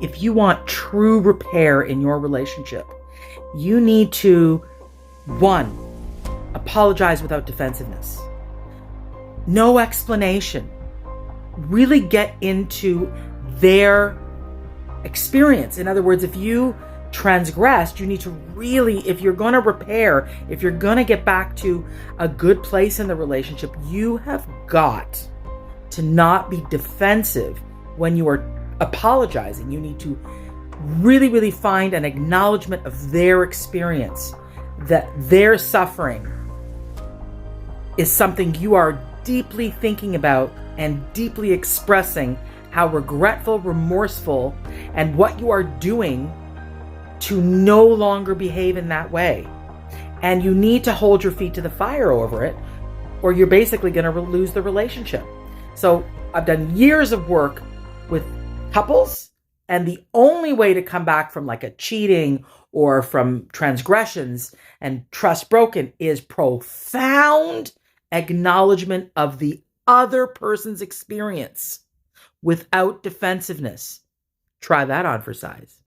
if you want true repair in your relationship, you need to, one, apologize without defensiveness. No explanation. Really get into their experience. In other words, if you transgressed, you need to really, if you're going to repair, if you're going to get back to a good place in the relationship, you have got to not be defensive when you are apologizing. You need to really, really find an acknowledgement of their experience, that their suffering is something you are deeply thinking about and deeply expressing how regretful, remorseful, and what you are doing to no longer behave in that way. And you need to hold your feet to the fire over it, or you're basically going to lose the relationship. So I've done years of work with couples, and the only way to come back from like a cheating or from transgressions and trust broken is profound acknowledgement of the other person's experience without defensiveness. Try that on for size.